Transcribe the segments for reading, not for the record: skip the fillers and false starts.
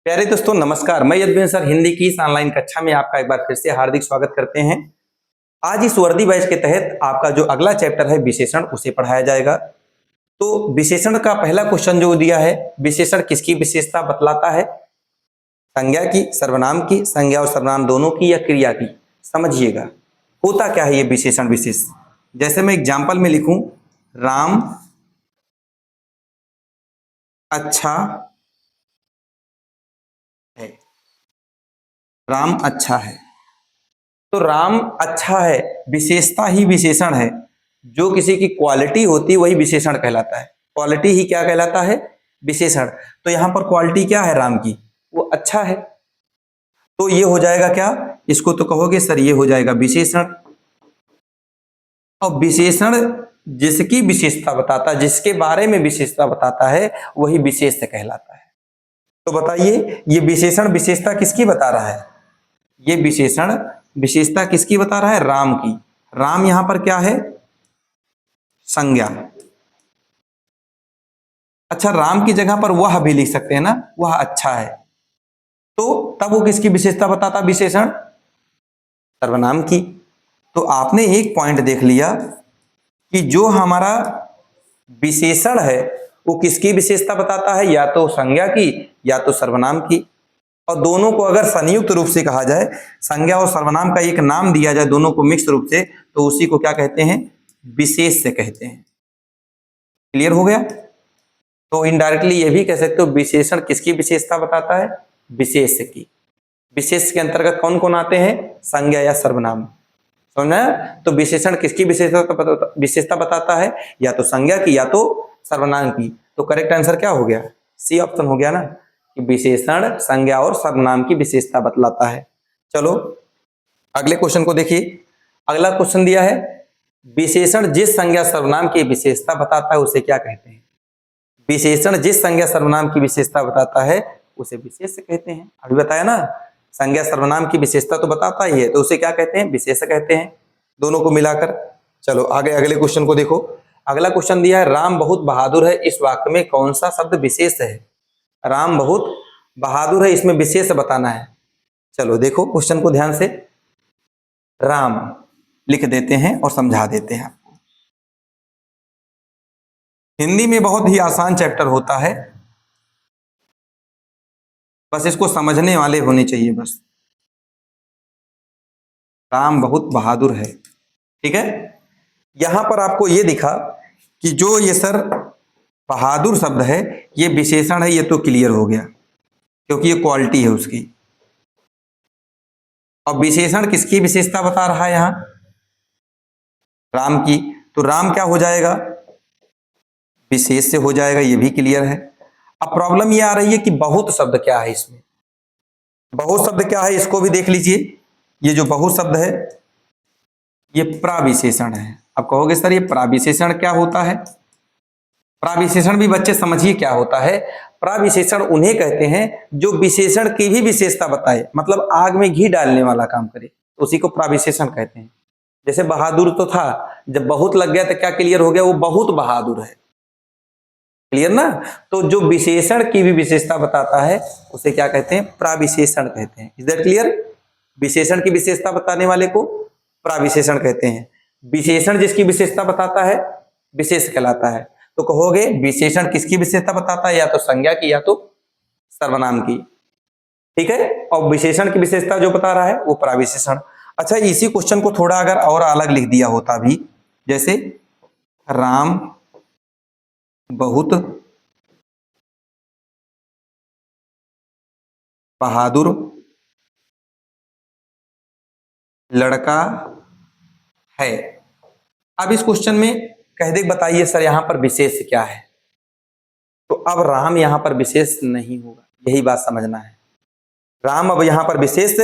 प्यारे दोस्तों नमस्कार। मैं यदुवेंद्र सर हिंदी की इस ऑनलाइन कक्षा में आपका एक बार फिर से हार्दिक स्वागत करते हैं। आज इस वर्दी बैच के तहत आपका जो अगला चैप्टर है विशेषण उसे पढ़ाया जाएगा। तो विशेषण का पहला क्वेश्चन जो दिया है, विशेषण किसकी विशेषता बतलाता है? संज्ञा की, सर्वनाम की, संज्ञा और सर्वनाम दोनों की या क्रिया की? समझिएगा होता क्या है ये विशेषण विशेष। जैसे मैं एग्जाम्पल में लिखूं, राम अच्छा है। राम अच्छा है, तो राम अच्छा है विशेषता ही विशेषण है। जो किसी की क्वालिटी होती है वही विशेषण कहलाता है। क्वालिटी ही क्या कहलाता है? विशेषण। तो यहां पर क्वालिटी क्या है राम की? वो अच्छा है। तो ये हो जाएगा क्या? इसको तो कहोगे सर ये हो जाएगा विशेषण। और विशेषण जिसकी विशेषता बताता है, जिसके बारे में विशेषता बताता है, वही विशेष कहलाता है। तो बताइए ये विशेषण विशेषता किसकी बता रहा है? ये विशेषण विशेषता किसकी बता रहा है? राम की। राम यहां पर क्या है? संज्ञा। अच्छा, राम की जगह पर वह भी लिख सकते हैं ना, वह अच्छा है। तो तब वो किसकी विशेषता बताता? विशेषण सर्वनाम की। तो आपने एक पॉइंट देख लिया कि जो हमारा विशेषण है वो किसकी विशेषता बताता है? या तो संज्ञा की या तो सर्वनाम की। और दोनों को अगर संयुक्त रूप से कहा जाए, संज्ञा और सर्वनाम का एक नाम दिया जाए दोनों को मिक्स रूप से, तो उसी को क्या कहते हैं? विशेष से कहते हैं। क्लियर हो गया? तो इनडायरेक्टली ये भी कह सकते हो विशेषण किसकी विशेषता बताता है? विशेष की। विशेष के अंतर्गत कौन कौन आते हैं? संज्ञा या सर्वनाम। समझना? तो विशेषण किसकी विशेषता बताता है? या तो संज्ञा की या तो सर्वनाम की। तो करेक्ट आंसर क्या हो गया? सी ऑप्शन हो गया ना, कि विशेषण संज्ञा और सर्वनाम की विशेषता बतलाता है। चलो अगले क्वेश्चन को देखिए। अगला क्वेश्चन दिया है, विशेषण जिस संज्ञा सर्वनाम की विशेषता बताता है उसे क्या कहते हैं? विशेषण जिस संज्ञा सर्वनाम की विशेषता बताता है उसे विशेष कहते हैं। अभी बताया ना, संज्ञा सर्वनाम की विशेषता तो बताता ही है, तो उसे क्या कहते हैं? विशेष कहते हैं, दोनों को मिलाकर। चलो आगे अगले क्वेश्चन को देखो। अगला क्वेश्चन दिया है, राम बहुत बहादुर है, इस वाक्य में कौन सा शब्द विशेष है? राम बहुत बहादुर है, इसमें विशेष बताना है। चलो देखो क्वेश्चन को ध्यान से, राम लिख देते हैं और समझा देते हैं। हिंदी में बहुत ही आसान चैप्टर होता है, बस इसको समझने वाले होने चाहिए बस। राम बहुत बहादुर है, ठीक है। यहां पर आपको ये दिखा कि जो ये सर बहादुर शब्द है ये विशेषण है, ये तो क्लियर हो गया क्योंकि ये क्वालिटी है उसकी। और विशेषण किसकी विशेषता बता रहा है यहां? राम की। तो राम क्या हो जाएगा? विशेष से हो जाएगा, ये भी क्लियर है। अब प्रॉब्लम ये आ रही है कि बहुत शब्द क्या है इसमें। बहुत शब्द क्या है इसको भी देख लीजिए। ये जो बहुत शब्द है ये प्राविशेषण है। अब कहोगे सर ये प्राविशेषण क्या होता है? प्राविशेषण भी बच्चे समझिए क्या होता है। प्राविशेषण उन्हें कहते हैं जो विशेषण की भी विशेषता बताए, मतलब आग में घी डालने वाला काम करे, तो उसी को प्राविशेषण कहते हैं। जैसे बहादुर तो था, जब बहुत लग गया तो क्या क्लियर हो गया? वो बहुत बहादुर है। क्लियर ना? तो जो विशेषण की भी विशेषता बताता है उसे क्या कहते हैं? प्राविशेषण कहते हैं। Is that clear? विशेषण की विशेषता बताने वाले को प्राविशेषण कहते हैं। विशेषण जिसकी विशेषता बताता है विशेष कहलाता है। तो कहोगे विशेषण किसकी विशेषता बताता है? या तो संज्ञा की या तो सर्वनाम की, ठीक है। और विशेषण की विशेषता जो बता रहा है वो प्राविशेषण। अच्छा, इसी क्वेश्चन को थोड़ा अगर और अलग लिख दिया होता भी, जैसे राम बहुत बहादुर लड़का है। अब इस क्वेश्चन में कह दे बताइए सर यहां पर विशेष क्या है? तो अब राम यहां पर विशेष नहीं होगा, यही बात समझना है। राम अब यहां पर विशेष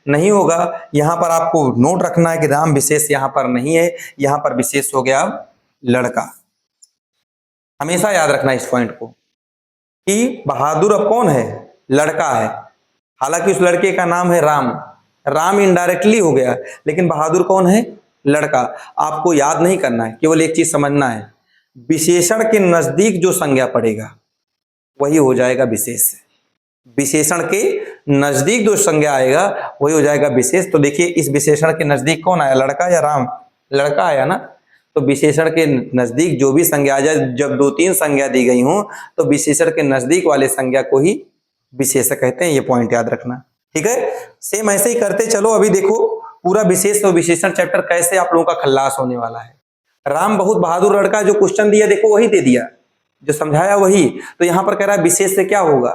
नहीं होगा। यहां पर आपको नोट रखना है कि राम विशेष यहां पर नहीं है, यहां पर विशेष हो गया अब लड़का। हमेशा याद रखना इस पॉइंट को कि बहादुर अब कौन है? लड़का है। हालांकि उस लड़के का नाम है राम। राम इनडायरेक्टली हो गया, लेकिन बहादुर कौन है? लड़का। आपको याद नहीं करना है, केवल एक चीज समझना है, विशेषण के नजदीक जो संज्ञा पड़ेगा वही हो जाएगा विशेष। विशेषण के नजदीक जो संज्ञा आएगा वही हो जाएगा विशेष। तो देखिए इस विशेषण के नजदीक कौन आया, लड़का या राम? लड़का आया ना। तो विशेषण के नजदीक जो भी संज्ञा आ जाए, जब दो तीन संज्ञा दी गई हो तो विशेषण के नजदीक वाले संज्ञा को ही विशेषण कहते हैं। ये पॉइंट याद रखना, ठीक है। सेम ऐसे ही करते चलो। अभी देखो पूरा विशेष और विशेषण चैप्टर कैसे आप लोगों का खल्लास होने वाला है। राम बहुत बहादुर लड़का, जो क्वेश्चन दिया देखो वही दे दिया, जो समझाया वही। तो यहां पर कह रहा है विशेष से क्या होगा,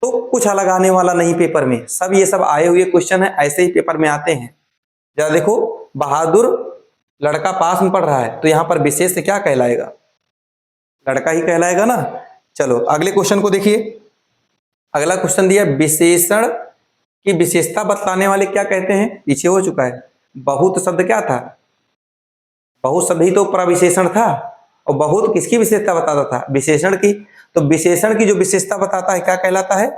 तो कुछ अलग आने वाला नहीं पेपर में। सब ये सब आए हुए क्वेश्चन है, ऐसे ही पेपर में आते हैं। जरा देखो बहादुर लड़का पास में पढ़ रहा है, तो यहां पर विशेष से क्या कहलाएगा, लड़का ही कहलाएगा ना। चलो अगले क्वेश्चन को देखिए। अगला क्वेश्चन दिया विशेषण की विशेषता बतलाने वाले क्या कहते हैं, पीछे हो चुका है। बहुत शब्द क्या था, बहुत शब्द ही तो प्रविशेषण था। और बहुत किसकी विशेषता बताता था, विशेषण की। तो विशेषण की जो विशेषता बताता है क्या कहलाता है,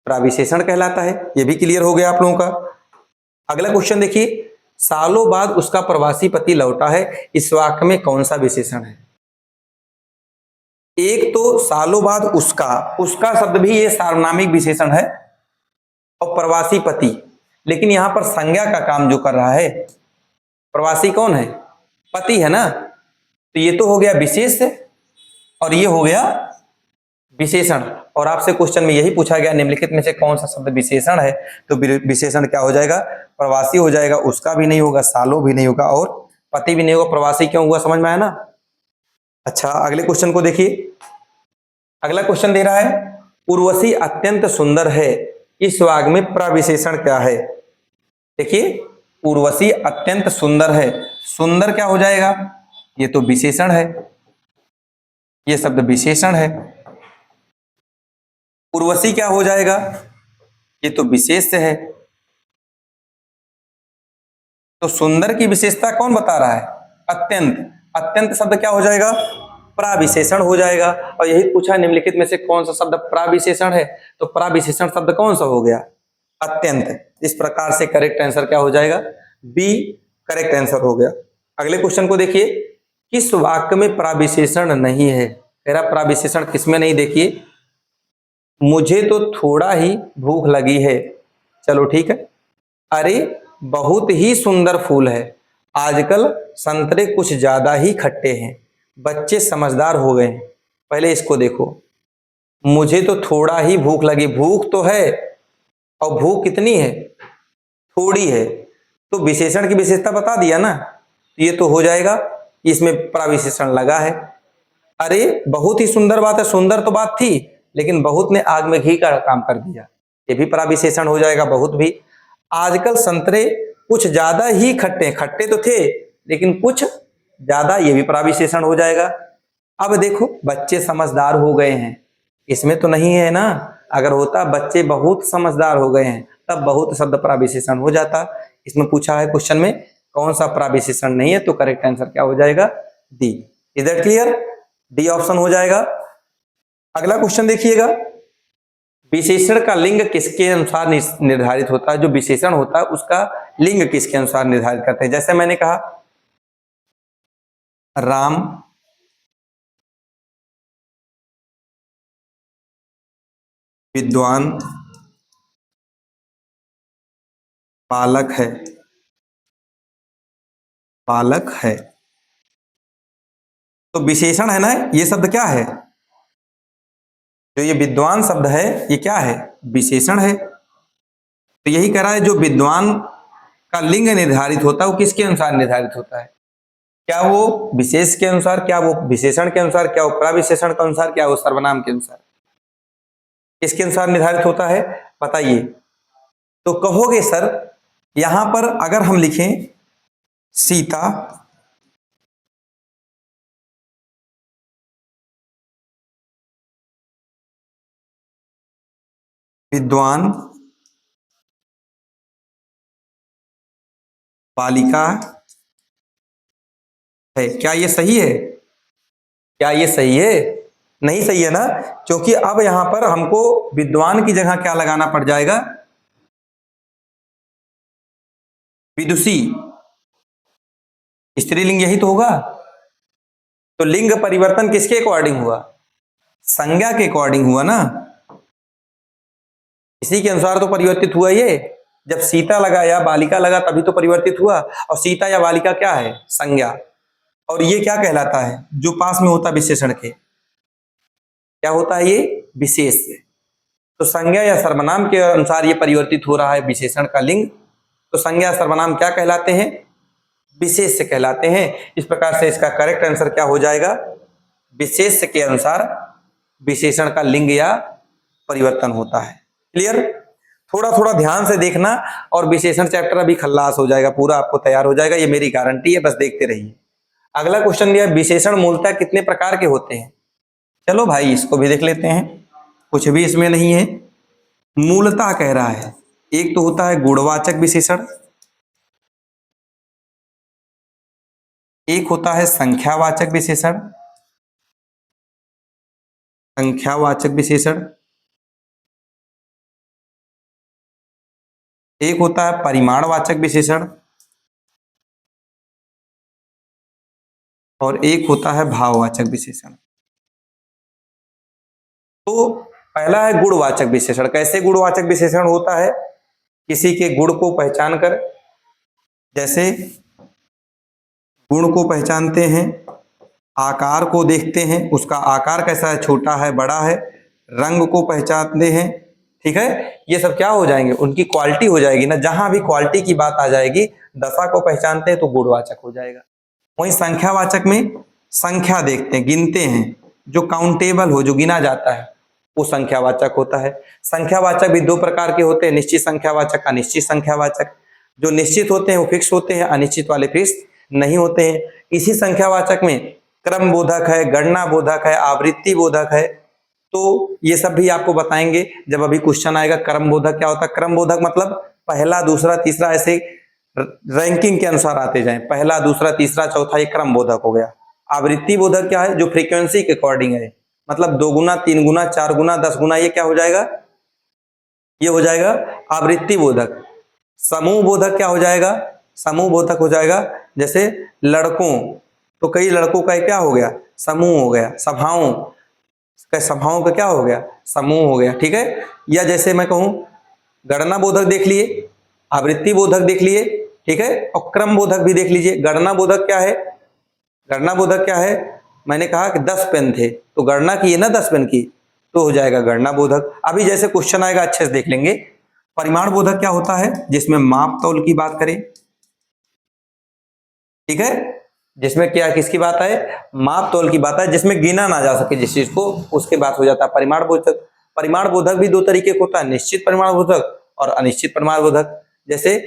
प्राविशेषण कहलाता है। ये भी क्लियर हो गया आप लोगों का। अगला क्वेश्चन देखिए, सालों बाद उसका प्रवासी पति लौटा है, इस वाक्य में कौन सा विशेषण है। एक तो सालों बाद उसका, उसका शब्द भी ये सार्वनामिक विशेषण है, और प्रवासी पति, लेकिन यहां पर संज्ञा का काम जो कर रहा है, प्रवासी कौन है, पति है ना। तो ये तो हो गया विशेष और ये हो गया विशेषण। और आपसे क्वेश्चन में यही पूछा गया निम्नलिखित में से कौन सा शब्द विशेषण है, तो विशेषण क्या हो जाएगा, प्रवासी हो जाएगा। उसका भी नहीं होगा, सालों भी नहीं होगा, और पति भी नहीं होगा। प्रवासी क्यों हुआ, समझ में आया ना। अच्छा अगले क्वेश्चन को देखिए। अगला क्वेश्चन दे रहा है उर्वशी अत्यंत सुंदर है, इस वाक्य में प्रविशेषण क्या है। देखिए उर्वशी अत्यंत सुंदर है, सुंदर क्या हो जाएगा, ये तो विशेषण है, ये शब्द विशेषण है। उर्वशी क्या हो जाएगा, ये तो विशेष है। तो सुंदर की विशेषता कौन बता रहा है, अत्यंत। अत्यंत शब्द क्या हो जाएगा, प्राविशेषण हो जाएगा। और यही पूछा निम्नलिखित में से कौन सा शब्द प्राविशेषण है, तो प्राविशेषण शब्द कौन सा हो गया, अत्यंत। इस प्रकार से करेक्ट आंसर क्या हो जाएगा, बी करेक्ट आंसर हो गया। अगले क्वेश्चन को देखिए, किस वाक्य में प्राविशेषण नहीं है। तेरा प्राविशेषण किसमें नहीं, देखिए मुझे तो थोड़ा ही भूख लगी है, चलो ठीक है। अरे बहुत ही सुंदर फूल है, आजकल संतरे कुछ ज्यादा ही खट्टे हैं, बच्चे समझदार हो गए हैं। पहले इसको देखो, मुझे तो थोड़ा ही भूख लगी, भूख तो है, और भूख कितनी है, थोड़ी है। तो विशेषण की विशेषता बता दिया ना, ये तो हो जाएगा, इसमें प्राविशेषण लगा है। अरे बहुत ही सुंदर बात है, सुंदर तो बात थी, लेकिन बहुत ने आग में घी का काम कर दिया, ये भी प्राविशेषण हो जाएगा, बहुत भी। आजकल संतरे कुछ ज्यादा ही खट्टे, खट्टे तो थे लेकिन कुछ ज्यादा, ये भी प्राविशेषण हो जाएगा। अब देखो बच्चे समझदार हो गए हैं, इसमें तो नहीं है ना। अगर होता बच्चे बहुत समझदार हो गए हैं, तब बहुत शब्द प्राविशेषण हो जाता। इसमें पूछा है क्वेश्चन में कौन सा प्राविशेषण नहीं है, तो करेक्ट आंसर क्या हो जाएगा, D. Is that clear, D option हो जाएगा। अगला क्वेश्चन देखिएगा, विशेषण का लिंग किसके अनुसार निर्धारित होता है। जो विशेषण होता है उसका लिंग किसके अनुसार निर्धारित करते हैं। जैसे मैंने कहा राम विद्वान बालक है, बालक है, तो विशेषण है ना, ये शब्द क्या है, जो ये विद्वान शब्द है ये क्या है, विशेषण है। तो यही कह रहा है जो विद्वान का लिंग निर्धारित होता है वो किसके अनुसार निर्धारित होता है, क्या वो विशेष के अनुसार, क्या वो विशेषण के अनुसार, क्या वो प्राविशेषण के अनुसार, क्या वो सर्वनाम के अनुसार, किसके अनुसार निर्धारित होता है, बताइए। तो कहोगे सर यहां पर अगर हम लिखें सीता विद्वान बालिका है, क्या ये सही है, क्या ये सही है, नहीं सही है ना। क्योंकि अब यहां पर हमको विद्वान की जगह क्या लगाना पड़ जाएगा, विदुषी, स्त्रीलिंग यही तो होगा। तो लिंग परिवर्तन किसके अकॉर्डिंग हुआ, संज्ञा के अकॉर्डिंग हुआ ना। इसी के अनुसार तो परिवर्तित हुआ ये। जब सीता लगा या बालिका लगा तभी तो परिवर्तित हुआ। और सीता या बालिका क्या है? संज्ञा। और ये क्या कहलाता है? जो पास में होता विशेषण के, क्या होता है ये? विशेष। तो संज्ञा या सर्वनाम के अनुसार ये परिवर्तित हो रहा है विशेषण का लिंग। तो संज्ञा सर्वनाम क्या कहलाते हैं? विशेष से कहलाते हैं। इस प्रकार से इसका करेक्ट आंसर क्या हो जाएगा? विशेष के अनुसार विशेषण का लिंग या परिवर्तन होता है। क्लियर? थोड़ा थोड़ा ध्यान से देखना और विशेषण चैप्टर अभी खल्लास हो जाएगा, पूरा आपको तैयार हो जाएगा, ये मेरी गारंटी है, बस देखते रहिए। अगला क्वेश्चन दिया, विशेषण मूलतः कितने प्रकार के होते हैं? चलो भाई इसको भी देख लेते हैं, कुछ भी इसमें नहीं है। मूलतः कह रहा है, एक तो होता है गुणवाचक विशेषण, एक होता है संख्यावाचक विशेषण, संख्यावाचक विशेषण, एक होता है परिमाणवाचक विशेषण, और एक होता है भाववाचक विशेषण। तो पहला है गुणवाचक विशेषण। कैसे गुणवाचक विशेषण होता है? किसी के गुण को पहचान कर, जैसे गुण को पहचानते हैं, आकार को देखते हैं, उसका आकार कैसा है, छोटा है बड़ा है, रंग को पहचानते हैं, ठीक है, ये सब क्या हो जाएंगे? उनकी क्वालिटी हो जाएगी ना। जहां भी क्वालिटी की बात आ जाएगी, दशा को पहचानते हैं तो गुणवाचक हो जाएगा। वहीं संख्यावाचक में संख्या देखते हैं, गिनते हैं, जो काउंटेबल हो, जो गिना जाता है, वो संख्यावाचक होता है। संख्यावाचक भी दो प्रकार के होते हैं, निश्चित संख्यावाचक, अनिश्चित संख्यावाचक। जो निश्चित होते हैं वो फिक्स होते हैं, अनिश्चित वाले फिक्स नहीं होते हैं। इसी संख्यावाचक में क्रम बोधक है, गणना बोधक है, आवृत्ति बोधक है। तो ये सब भी आपको बताएंगे जब अभी क्वेश्चन आएगा। क्रम बोधक क्या होता है? क्रम बोधक मतलब पहला, दूसरा, तीसरा, ऐसे रैंकिंग के अनुसार आते जाएं, पहला, दूसरा, तीसरा, चौथा, ये क्रम बोधक हो गया। आवृत्ति बोधक क्या है? जो फ्रीक्वेंसी के अकॉर्डिंग है, मतलब 2 गुना, 3 गुना, 4 गुना, 10 गुना, ये क्या हो जाएगा? ये हो जाएगा आवृत्ति बोधक। समूह बोधक क्या हो जाएगा? समूह बोधक हो जाएगा जैसे लड़कों, तो कई लड़कों का क्या हो गया? समूह हो गया। सभाओं का क्या हो गया? समूह हो गया, ठीक है। या जैसे मैं कहूं गणना बोधक देख लिए, आवृत्ति बोधक देख लिए, ठीक है, और क्रम बोधक भी देख लीजिए। गणना बोधक क्या है? गणना बोधक क्या है? मैंने कहा कि 10 पेन थे, तो गणना की है ना 10 पेन की, तो हो जाएगा गणना बोधक। अभी जैसे क्वेश्चन आएगा अच्छे से देख लेंगे। परिमाण बोधक क्या होता है? जिसमें माप तौल की बात करें, ठीक है, जिसमें क्या किसकी बात है? माप तौल की बात है, जिसमें गिना ना जा सके जिस चीज को, उसके बात हो जाता है परिमाण बोधक। परिमाण बोधक भी दो तरीके का होता है, निश्चित परिमाण बोधक और अनिश्चित परिमाण बोधक। जैसे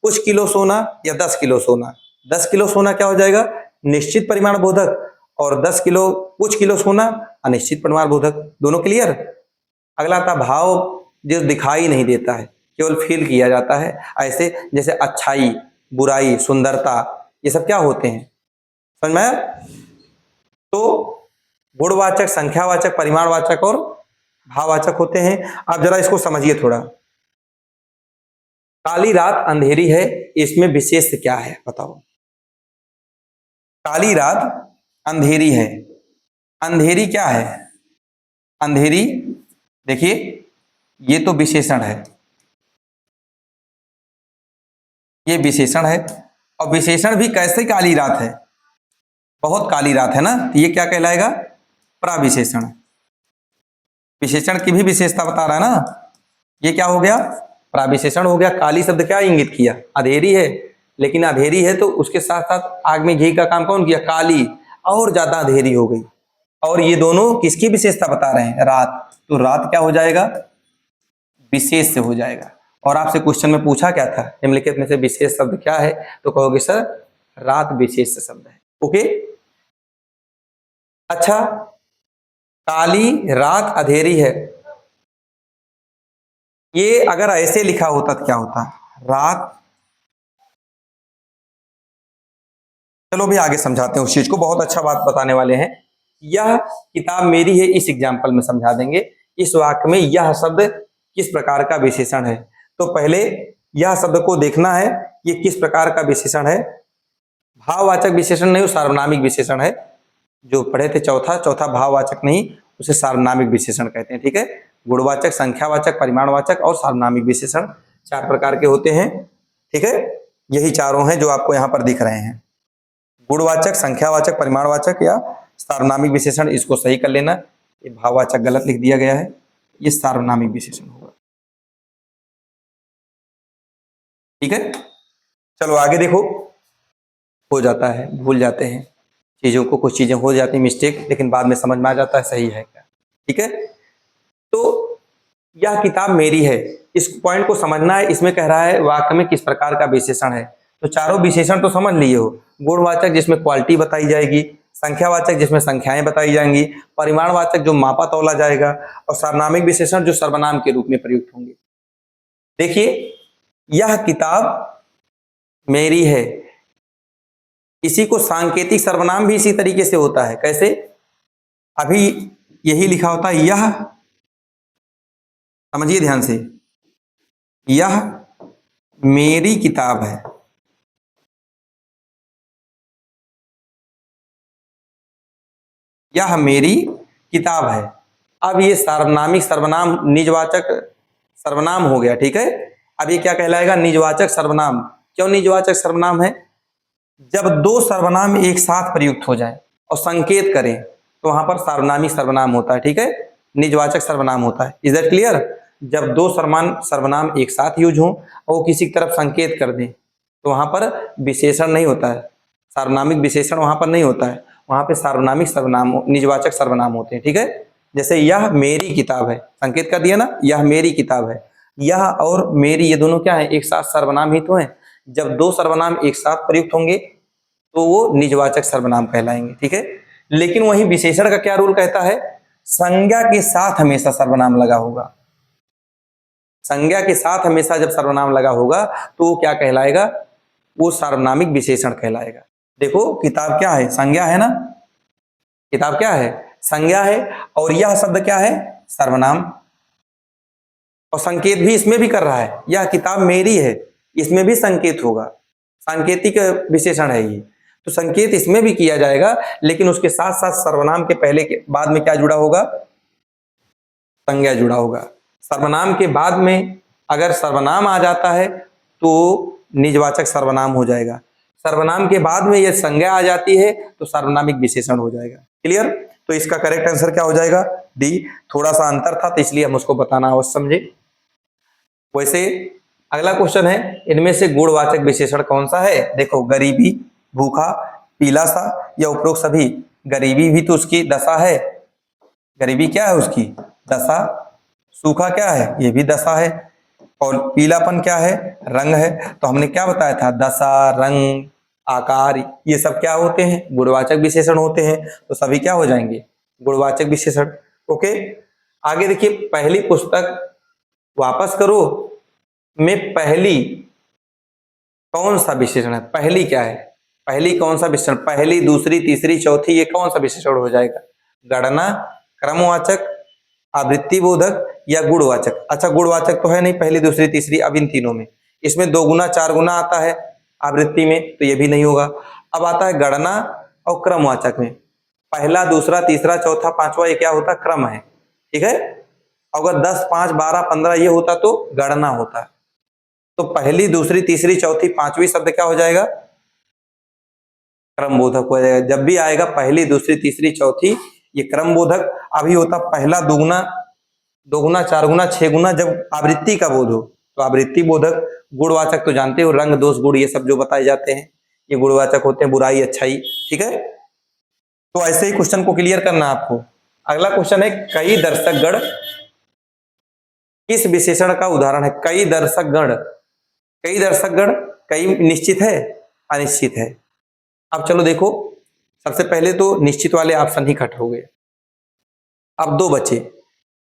कुछ किलो सोना या 10 किलो सोना। 10 किलो सोना क्या हो जाएगा? निश्चित परिमाण बोधक, और 10 किलो, कुछ किलो सोना अनिश्चित परिमाण बोधक। दोनों क्लियर? अगला आता भाव, जो दिखाई नहीं देता है, केवल फील किया जाता है। ऐसे जैसे अच्छाई, बुराई, सुंदरता, ये सब क्या होते हैं? समझ में आया? तो गुणवाचक, संख्यावाचक, परिमाणवाचक और भाववाचक होते हैं। आप जरा इसको समझिए थोड़ा। काली रात अंधेरी है, इसमें विशेष क्या है बताओ? काली रात अंधेरी है, अंधेरी क्या है? अंधेरी, देखिए ये तो विशेषण है, ये विशेषण है। और विशेषण भी कैसे काली रात है? बहुत काली रात है ना, तो ये क्या कहलाएगा? प्राविशेषण। विशेषण की भी विशेषता बता रहा है ना, ये क्या हो गया? प्राविशेषण हो गया। काली शब्द क्या इंगित किया? अंधेरी है, लेकिन अंधेरी है तो उसके साथ साथ आग में घी का काम कौन किया? काली, और ज्यादा अंधेरी हो गई। और ये दोनों किसकी विशेषता बता रहे हैं? रात। तो रात क्या हो जाएगा? विशेष से हो जाएगा। और आपसे क्वेश्चन में पूछा क्या था? निम्नलिखित में से विशेष शब्द क्या है? तो कहोगे सर रात विशेष शब्द है। ओके, अच्छा, काली रात अंधेरी है, ये अगर ऐसे लिखा होता तो क्या होता? रात। चलो भी आगे समझाते हैं उस चीज को, बहुत अच्छा बात बताने वाले हैं। यह किताब मेरी है, इस एग्जाम्पल में समझा देंगे। इस वाक्य में यह शब्द किस प्रकार का विशेषण है? तो पहले यह शब्द को देखना है, ये किस प्रकार का विशेषण है। भाववाचक विशेषण नहीं, सार्वनामिक विशेषण है। जो पढ़े थे चौथा भाववाचक नहीं, उसे सार्वनामिक विशेषण कहते हैं, ठीक है। गुणवाचक, संख्यावाचक, परिमाणवाचक और सार्वनामिक विशेषण 4 प्रकार के होते हैं। ठीक है, यही चारों हैं जो आपको यहाँ पर दिख रहे हैं। गुणवाचक, संख्यावाचक, परिमाणवाचक या सार्वनामिक विशेषण, इसको सही कर लेना। ये भाववाचक गलत लिख दिया गया है, ये सार्वनामिक विशेषण होगा। ठीक है, चलो आगे देखो। हो जाता है, भूल जाते हैं चीजों को, कुछ चीजें हो जाती है मिस्टेक, लेकिन बाद में समझ में आ जाता है सही है क्या। ठीक है, तो यह किताब मेरी है, इस पॉइंट को समझना है। इसमें कह रहा है वाक्य में किस प्रकार का विशेषण है, तो चारों विशेषण तो समझ लिए हो। गुणवाचक जिसमें क्वालिटी बताई जाएगी, संख्यावाचक जिसमें संख्याएं बताई जाएंगी, परिमाणवाचक जो मापा तौला जाएगा, और सार्वनामिक विशेषण जो सर्वनाम के रूप में प्रयुक्त होंगे। देखिए, यह किताब मेरी है, इसी को सांकेतिक सर्वनाम भी इसी तरीके से होता है। कैसे? अभी यही लिखा होता है, यह, समझिए ध्यान से, यह मेरी किताब है। यह मेरी किताब है। अब ये सार्वनामिक सर्वनाम निजवाचक सर्वनाम हो गया। ठीक है, अब ये क्या कहलाएगा? निजवाचक सर्वनाम। क्यों निजवाचक सर्वनाम है? जब दो सर्वनाम एक साथ प्रयुक्त हो जाए और संकेत करें तो वहां पर सार्वनामिक सर्वनाम होता है। ठीक है, निजवाचक सर्वनाम होता है। Is that clear? जब दो सर्वनाम एक साथ यूज हो और वो किसी की तरफ संकेत कर दें तो वहां पर विशेषण नहीं होता है, सार्वनामिक विशेषण वहां पर नहीं होता है, वहां पे सार्वनामिक सर्वनाम, निजवाचक सर्वनाम होते हैं। ठीक है, जैसे यह मेरी किताब है, संकेत कर दिया ना, यह मेरी किताब है। यह और मेरी ये दोनों क्या है? एक साथ सर्वनाम ही तो है। जब दो सर्वनाम एक साथ प्रयुक्त होंगे तो वो निजवाचक सर्वनाम कहलाएंगे। ठीक है, लेकिन वही विशेषण का क्या रूल कहता है? संज्ञा के साथ हमेशा सर्वनाम लगा होगा। संज्ञा के साथ हमेशा जब सर्वनाम लगा होगा तो वो क्या कहलाएगा? वो सार्वनामिक विशेषण कहलाएगा। देखो, किताब क्या है? संज्ञा है ना, किताब क्या है? संज्ञा है। और यह शब्द क्या है? सर्वनाम। और संकेत भी इसमें भी कर रहा है, यह किताब मेरी है, इसमें भी संकेत होगा, सांकेतिक विशेषण है ये। तो संकेत इसमें भी किया जाएगा, लेकिन उसके साथ साथ सर्वनाम के पहले के बाद में क्या जुड़ा होगा? संज्ञा जुड़ा होगा। सर्वनाम के बाद में अगर सर्वनाम आ जाता है तो निजवाचक सर्वनाम हो जाएगा। सर्वनाम के बाद में यह संज्ञा आ जाती है तो सार्वनामिक विशेषण हो जाएगा। क्लियर? तो इसका करेक्ट आंसर क्या हो जाएगा? डी। थोड़ा सा अंतर था तो इसलिए हम उसको बताना अवश्य समझे। वैसे अगला क्वेश्चन है, इनमें से गुणवाचक विशेषण कौन सा है? देखो, गरीबी, भूखा, पीला सा, या उपरोक्त सभी। गरीबी भी तो उसकी दशा है, गरीबी क्या है? उसकी दशा। सूखा क्या है? ये भी दशा है। और पीलापन क्या है? रंग है। तो हमने क्या बताया था? दशा, रंग, आकार, ये सब क्या होते हैं? गुणवाचक विशेषण होते हैं। तो सभी क्या हो जाएंगे? गुणवाचक विशेषण। ओके, आगे देखिए, पहली पुस्तक वापस करो में पहली कौन सा विशेषण है? पहली क्या है? पहली कौन सा विशेषण? पहली, दूसरी, तीसरी, चौथी, ये कौन सा विशेषण हो जाएगा? गणना, क्रमवाचक, आवृत्ति बोधक या गुणवाचक? अच्छा, गुणवाचक तो है नहीं पहली, दूसरी, तीसरी, अब इन तीनों में इसमें 2 गुना 4 गुना आता है आवृत्ति में, तो ये भी नहीं होगा। अब आता है गणना और क्रमवाचक में, पहला, दूसरा, तीसरा, चौथा, पांचवा, ये क्या होता है? क्रम है। ठीक है, अगर 10, 5, 12, 15 ये होता तो गणना होता। तो पहली, दूसरी, तीसरी, चौथी, पांचवी शब्द क्या हो जाएगा? क्रम बोधक हो जाएगा। जब भी आएगा पहली, दूसरी, तीसरी, चौथी, ये क्रम बोधक। अभी होता पहला, दुगुना, 2 गुना, 4 गुना, 6 गुना, जब आवृत्ति का बोध हो तो आवृत्ति बोधक। गुणवाचक तो जानते हो, रंग, दोष, गुण, ये सब जो बताए जाते हैं ये गुणवाचक होते हैं, बुराई, अच्छाई। ठीक है, तो ऐसे ही क्वेश्चन को क्लियर करना आपको। अगला क्वेश्चन है, कई दर्शक गण किस विशेषण का उदाहरण है? कई दर्शक गण, कई दर्शक गण, कई निश्चित है, अनिश्चित है। अब चलो देखो, सबसे पहले तो निश्चित वाले ऑप्शन ही कट हो गए। अब 2 बचे,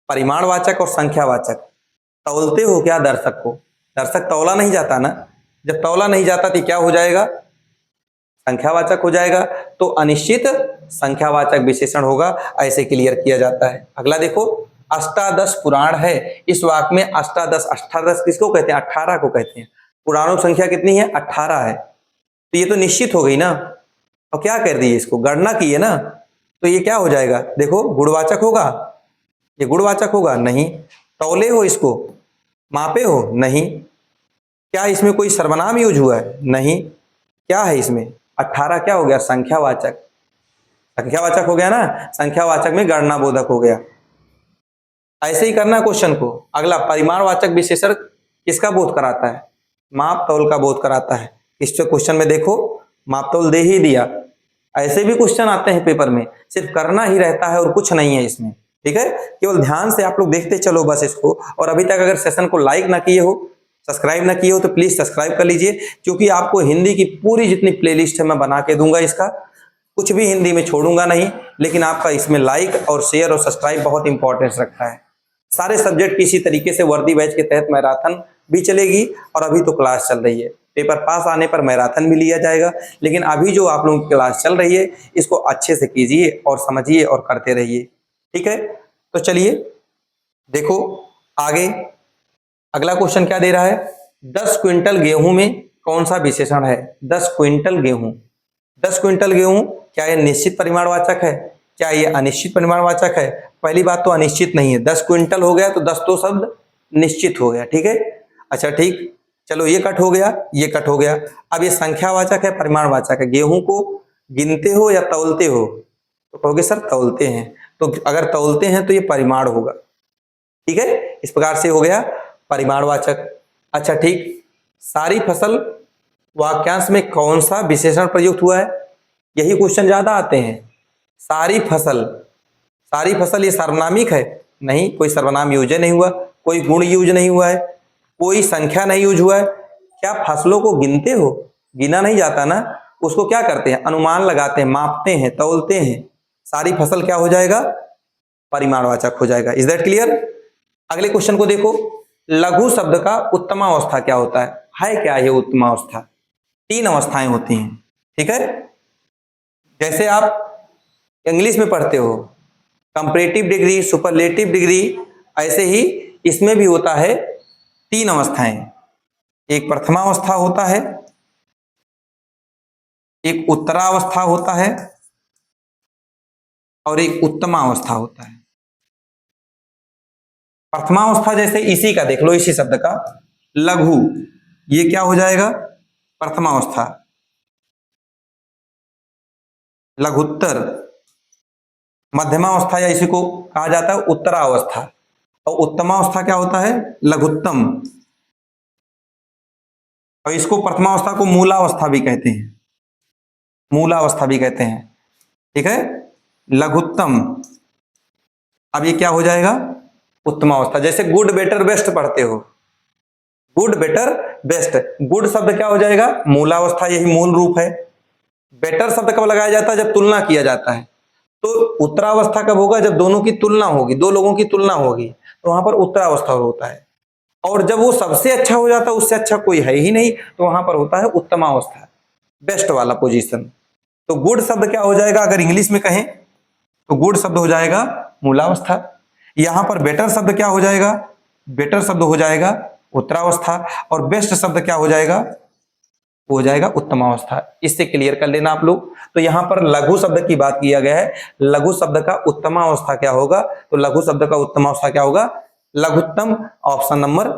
परिमाणवाचक और संख्यावाचक। तौलते हो क्या दर्शक को? दर्शक तौला नहीं जाता ना, जब तौला नहीं जाता तो क्या हो जाएगा? संख्यावाचक हो जाएगा। तो अनिश्चित संख्यावाचक विशेषण होगा, ऐसे क्लियर किया जाता है। अगला देखो, अष्टादश पुराण है, इस वाक्य में अष्टादश, अष्टादश किसको कहते हैं? 18 को कहते हैं। पुराणों की संख्या कितनी है? 18 है। तो ये तो निश्चित हो गई ना, और क्या कर दी इसको? गणना की है ना, तो ये क्या हो जाएगा? देखो, गुणवाचक होगा। ये गुणवाचक होगा? नहीं। तौले हो इसको? मापे हो? नहीं। क्या इसमें कोई सर्वनाम यूज हुआ है? नहीं। क्या है इसमें? 18 क्या हो गया? संख्यावाचक। संख्यावाचक हो गया ना, संख्यावाचक में गणनाबोधक हो गया। ऐसे ही करना क्वेश्चन को। अगला, परिमाणवाचक विशेषण किसका बोध कराता है? माप तौल का बोध कराता है। इस क्वेश्चन में देखो माप तौल दे ही दिया। ऐसे भी क्वेश्चन आते हैं पेपर में, सिर्फ करना ही रहता है और कुछ नहीं है इसमें। ठीक है, केवल ध्यान से आप लोग देखते चलो बस इसको। और अभी तक अगर सेशन को लाइक ना किए हो, सब्सक्राइब ना किए हो, तो प्लीज सब्सक्राइब कर लीजिए, क्योंकि आपको हिंदी की पूरी जितनी प्लेलिस्ट है मैं बना के दूंगा इसका, कुछ भी हिंदी में छोड़ूंगा नहीं। लेकिन आपका इसमें लाइक और शेयर और सब्सक्राइब बहुत इंपॉर्टेंस रखता है। सारे सब्जेक्ट की इसी तरीके से वर्दी बैच के तहत मैराथन भी चलेगी, और अभी तो क्लास चल रही है। पेपर पास आने पर मैराथन भी लिया जाएगा, लेकिन अभी जो आप लोगों की क्लास चल रही है इसको अच्छे से कीजिए और समझिए और करते रहिए। ठीक है, तो चलिए देखो आगे। अगला क्वेश्चन क्या दे रहा है? 10 क्विंटल गेहूं में कौन सा विशेषण है? 10 क्विंटल गेहूं। 10 क्विंटल गेहूं, क्या यह निश्चित परिमाणवाचक है? क्या यह अनिश्चित परिमाणवाचक है? पहली बात तो अनिश्चित नहीं है। 10 क्विंटल हो गया तो 10 तो शब्द निश्चित हो गया। ठीक है, अच्छा ठीक, चलो ये कट हो गया, ये कट हो गया। अब ये संख्यावाचक है परिमाणवाचक है? गेहूं को गिनते हो या तौलते हो? तो कहोगे सर तौलते हैं, तो अगर तौलते हैं तो ये परिमाण होगा। ठीक है, इस प्रकार से हो गया परिमाणवाचक। अच्छा ठीक, सारी फसल वाक्यांश में कौन सा विशेषण प्रयुक्त हुआ है? यही क्वेश्चन ज्यादा आते हैं। सारी फसल, सारी फसल ये सर्वनामिक है? नहीं, कोई सर्वनाम यूज नहीं हुआ, कोई गुण यूज नहीं हुआ है, कोई संख्या नहीं यूज हुआ है। क्या फसलों को गिनते हो? गिना नहीं जाता ना, उसको क्या करते हैं? अनुमान लगाते हैं, मापते हैं, तौलते हैं। सारी फसल क्या हो जाएगा? परिमाणवाचक हो जाएगा। Is that clear? अगले क्वेश्चन को देखो, लघु शब्द का उत्तमावस्था क्या होता है क्या ये उत्तमावस्था? 3 अवस्थाएं होती हैं। ठीक है, जैसे आप इंग्लिश में पढ़ते हो कंपैरेटिव डिग्री, सुपरलेटिव डिग्री, ऐसे ही इसमें भी होता है 3 अवस्थाएं। एक प्रथमावस्था होता है, एक उत्तरावस्था होता है, और एक उत्तमावस्था होता है। प्रथमावस्था जैसे इसी का देख लो, इसी शब्द का लघु, ये क्या हो जाएगा? प्रथमावस्था। लघुत्तर, मध्यमावस्था या इसी को कहा जाता है उत्तरावस्था। और उत्तमावस्था क्या होता है? लघुत्तम। और इसको प्रथमावस्था को मूलावस्था भी कहते हैं, मूलावस्था भी कहते हैं। ठीक है, लघुत्तम। अब ये क्या हो जाएगा? उत्तमावस्था। जैसे गुड बेटर बेस्ट पढ़ते हो, गुड बेटर बेस्ट, गुड शब्द क्या हो जाएगा? मूलावस्था, यही मूल रूप है। बेटर शब्द कब लगाया जाता है? जब तुलना किया जाता है। तो उत्तरावस्था कब होगा? जब दोनों की तुलना होगी, दो लोगों की तुलना होगी, तो वहां पर उत्तरावस्था होता है। और जब वो सबसे अच्छा हो जाता है, उससे अच्छा कोई है ही नहीं, तो वहां पर होता है उत्तमावस्था, बेस्ट वाला पोजीशन। तो गुड शब्द क्या हो जाएगा? अगर इंग्लिश में कहें तो गुड शब्द हो जाएगा मूलावस्था। यहां पर बेटर शब्द क्या हो जाएगा? बेटर शब्द हो जाएगा उत्तरावस्था। और बेस्ट शब्द क्या हो जाएगा? हो जाएगा उत्तमावस्था। इससे क्लियर कर लेना आप लोग। तो यहां पर लघु शब्द की बात किया गया है, लघु शब्द का उत्तमावस्था क्या होगा? तो लघु शब्द का उत्तमावस्था क्या होगा? लघुत्तम। ऑप्शन नंबर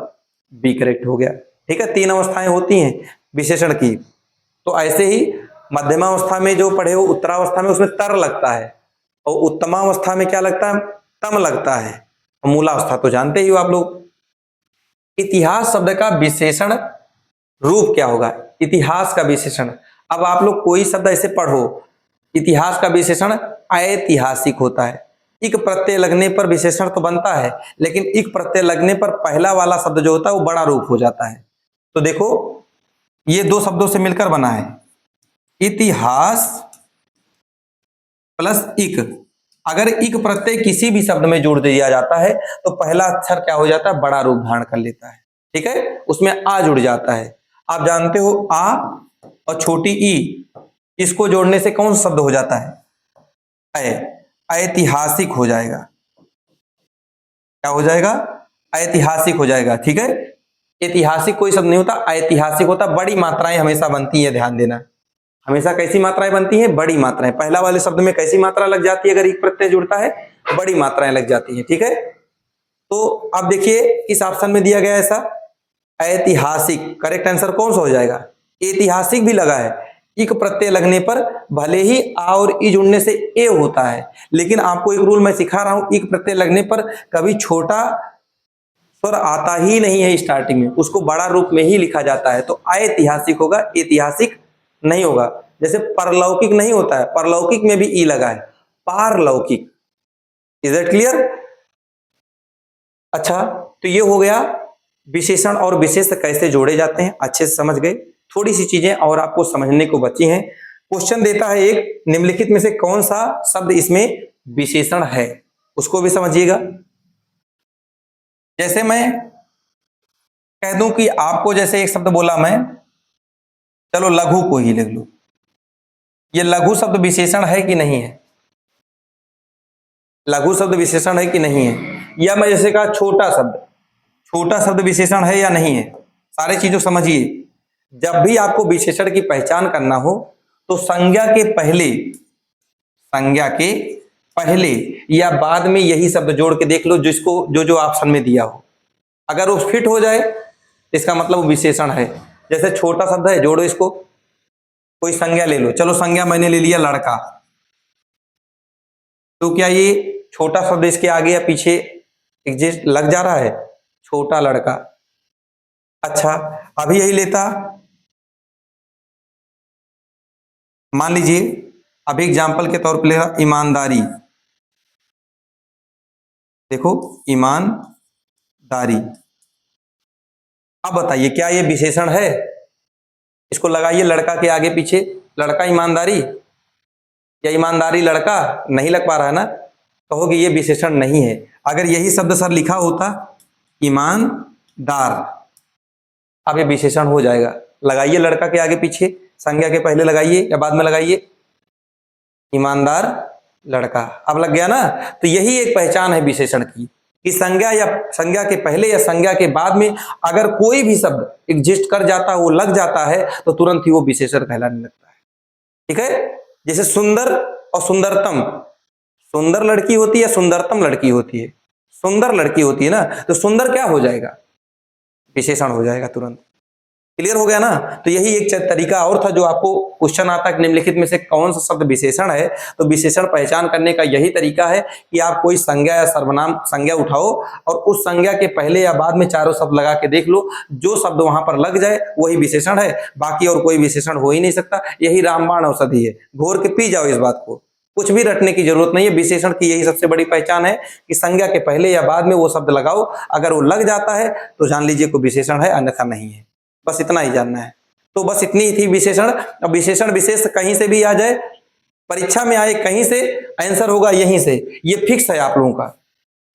बी करेक्ट हो गया। ठीक है, 3 अवस्थाएं होती हैं विशेषण की। तो ऐसे ही मध्यमावस्था में जो पढ़े हो, उत्तरावस्था में उसमें तर लगता है, और उत्तमावस्था में क्या लगता है? तम लगता है। मूलावस्था तो जानते ही हो आप लोग। इतिहास शब्द का विशेषण रूप क्या होगा? इतिहास का विशेषण। अब आप लोग कोई शब्द ऐसे पढ़ो, इतिहास का विशेषण ऐतिहासिक होता है। इक प्रत्यय लगने पर विशेषण तो बनता है, लेकिन इक प्रत्यय लगने पर पहला वाला शब्द जो होता है वो बड़ा रूप हो जाता है। तो देखो ये 2 शब्दों से मिलकर बना है, इतिहास प्लस इक। अगर इक प्रत्यय किसी भी शब्द में जोड़ दिया जाता है तो पहला अक्षर क्या हो जाता है? बड़ा रूप धारण कर लेता है। ठीक है, उसमें आ जुड़ जाता है। आप जानते हो आ और छोटी ई, इसको जोड़ने से कौन सा शब्द हो जाता है? ऐतिहासिक हो जाएगा। क्या हो जाएगा? ऐतिहासिक हो जाएगा। ठीक है, ऐतिहासिक कोई शब्द नहीं होता, ऐतिहासिक होता। बड़ी मात्राएं हमेशा बनती है, ध्यान देना। हमेशा कैसी मात्राएं बनती हैं? बड़ी मात्राएं। पहला वाले शब्द में कैसी मात्रा लग जाती है अगर एक प्रत्यय जुड़ता है? बड़ी मात्राएं लग जाती हैं। ठीक है, तो अब देखिए किस ऑप्शन में दिया गया ऐसा, ऐतिहासिक। करेक्ट आंसर कौन सा हो जाएगा, ऐतिहासिक भी लगा है। इक प्रत्यय लगने पर भले ही आ और ई जुड़ने से ए होता है, लेकिन आपको एक रूल मैं सिखा रहा हूं, इक प्रत्यय लगने पर कभी छोटा स्वर आता ही नहीं है स्टार्टिंग में, उसको बड़ा रूप में ही लिखा जाता है। तो ऐतिहासिक होगा, ऐतिहासिक नहीं होगा। जैसे परलौकिक नहीं होता है, परलौकिक में भी ई लगा है, पारलौकिक। Is it clear? अच्छा, तो ये हो गया विशेषण और विशेष कैसे जोड़े जाते हैं, अच्छे से समझ गए। थोड़ी सी चीजें और आपको समझने को बची हैं। क्वेश्चन देता है एक, निम्नलिखित में से कौन सा शब्द इसमें विशेषण है, उसको भी समझिएगा। जैसे मैं कह दूं कि आपको, जैसे एक शब्द बोला मैं, चलो लघु को ही लिख लो, ये लघु शब्द विशेषण है कि नहीं है, लघु शब्द विशेषण है कि नहीं है। या मैं जैसे कहा छोटा शब्द, छोटा शब्द विशेषण है या नहीं है। सारे चीजों समझिए, जब भी आपको विशेषण की पहचान करना हो तो संज्ञा के पहले, संज्ञा के पहले या बाद में यही शब्द जोड़ के देख लो, जिसको जो जो ऑप्शन में दिया हो। अगर वो फिट हो जाए इसका मतलब वो विशेषण है। जैसे छोटा शब्द है, जोड़ो इसको, कोई संज्ञा ले लो। चलो संज्ञा मैंने ले लिया लड़का, तो क्या ये छोटा शब्द इसके आगे या पीछे एग्जिस्ट लग जा रहा है, छोटा लड़का। अच्छा, अभी यही लेता, मान लीजिए अभी एग्जाम्पल के तौर पर लेगा ईमानदारी, देखो ईमानदारी। अब बताइए क्या ये विशेषण है? इसको लगाइए लड़का के आगे पीछे, लड़का ईमानदारी या ईमानदारी लड़का, नहीं लग पा रहा है ना, कहोगे ये विशेषण नहीं है। अगर यही शब्द सर लिखा होता ईमानदार, अब ये विशेषण हो जाएगा। लगाइए लड़का के आगे पीछे, संज्ञा के पहले लगाइए या बाद में लगाइए, ईमानदार लड़का। अब लग गया ना। तो यही एक पहचान है विशेषण की, कि संज्ञा या संज्ञा के पहले या संज्ञा के बाद में अगर कोई भी शब्द एग्जिस्ट कर जाता है, वो लग जाता है, तो तुरंत ही वो विशेषण कहलाने लगता है। ठीक है, जैसे सुंदर और सुंदरतम, सुंदर लड़की होती है, सुंदरतम लड़की होती है, सुंदर लड़की होती है ना, तो सुंदर क्या हो जाएगा, विशेषण हो जाएगा तुरंत। क्लियर हो गया ना। तो यही एक तरीका और था, जो आपको क्वेश्चन आता है निम्नलिखित में से कौन सा शब्द विशेषण है, तो विशेषण पहचान करने का यही तरीका है कि आप कोई संज्ञा या सर्वनाम संज्ञा उठाओ और उस संज्ञा के पहले या बाद में चारों शब्द लगा के देख लो, जो शब्द वहां पर लग जाए वही विशेषण है, बाकी और कोई विशेषण हो ही नहीं सकता। यही रामबाण औषधि है, घोर के पी जाओ इस बात को, कुछ भी रटने की जरूरत नहीं है। विशेषण की यही सबसे बड़ी पहचान है कि संज्ञा के पहले या बाद में वो शब्द लगाओ, अगर वो लग जाता है तो जान लीजिए कोई विशेषण है, अन्यथा नहीं है। बस इतना ही जानना है। तो बस इतनी ही थी विशेषण। अब विशेषण विशेष कहीं से भी आ जाए, परीक्षा में आए कहीं से, आंसर होगा यहीं से, ये फिक्स है आप लोगों का।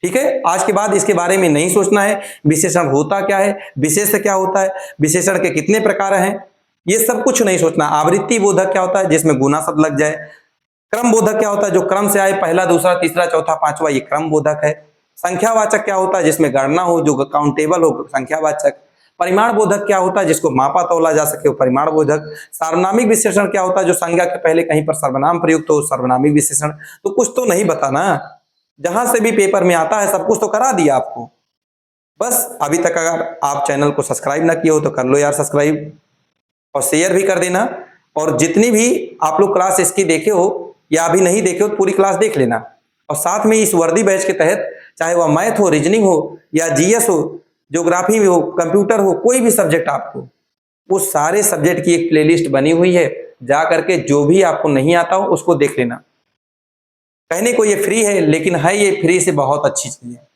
ठीक है, आज के बाद इसके बारे में नहीं सोचना है विशेषण होता क्या है, विशेष क्या होता है, विशेषण के कितने प्रकार हैं, ये सब कुछ नहीं सोचना। आवृत्ति बोधक क्या होता है, जिसमें गुना शब्द लग जाए। क्रम बोधक क्या होता है, जो क्रम से आए, पहला दूसरा तीसरा चौथा पांचवा, ये क्रम बोधक है। संख्यावाचक क्या होता है, जिसमें गणना हो, जो काउंटेबल हो, संख्यावाचक। परिमाण बोधक क्या होता है, जिसको मापा तोला जा सके, वो परिमाण बोधक। सार्वनामिक विशेषण क्या होता है, जो संज्ञा के पहले कहीं पर सर्वनाम प्रयुक्त हो, सर्वनामिक विशेषण। तो कुछ तो नहीं बताना, जहां से भी पेपर में आता है सब कुछ तो करा दिया आपको। बस अभी तक अगर आप चैनल को सब्सक्राइब ना किए हो तो कर लो यार सब्सक्राइब, और शेयर भी कर देना। और जितनी भी आप लोग क्लास इसकी देखे हो या अभी नहीं देखे हो, तो पूरी क्लास देख लेना। और साथ में इस वर्दी बैच के तहत, चाहे वह मैथ हो, रीजनिंग हो, या जीएस हो, ज्योग्राफी हो, कंप्यूटर हो, कोई भी सब्जेक्ट आपको, उस सारे सब्जेक्ट की एक प्लेलिस्ट बनी हुई है, जा करके जो भी आपको नहीं आता हो उसको देख लेना। कहने को ये फ्री है, लेकिन है ये फ्री से बहुत अच्छी चीज है,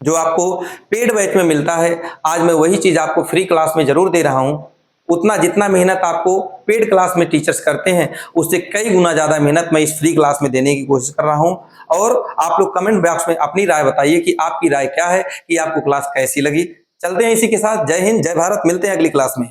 जो आपको पेड बैच में मिलता है। आज मैं वही चीज आपको फ्री क्लास में जरूर दे रहा हूं। उतना जितना मेहनत आपको पेड क्लास में टीचर्स करते हैं, उससे कई गुना ज्यादा मेहनत मैं इस फ्री क्लास में देने की कोशिश कर रहा हूं। और आप लोग कमेंट बॉक्स में अपनी राय बताइए कि आपकी राय क्या है, कि आपको क्लास कैसी लगी। चलते हैं इसी के साथ। जय हिंद, जय भारत, मिलते हैं अगली क्लास में।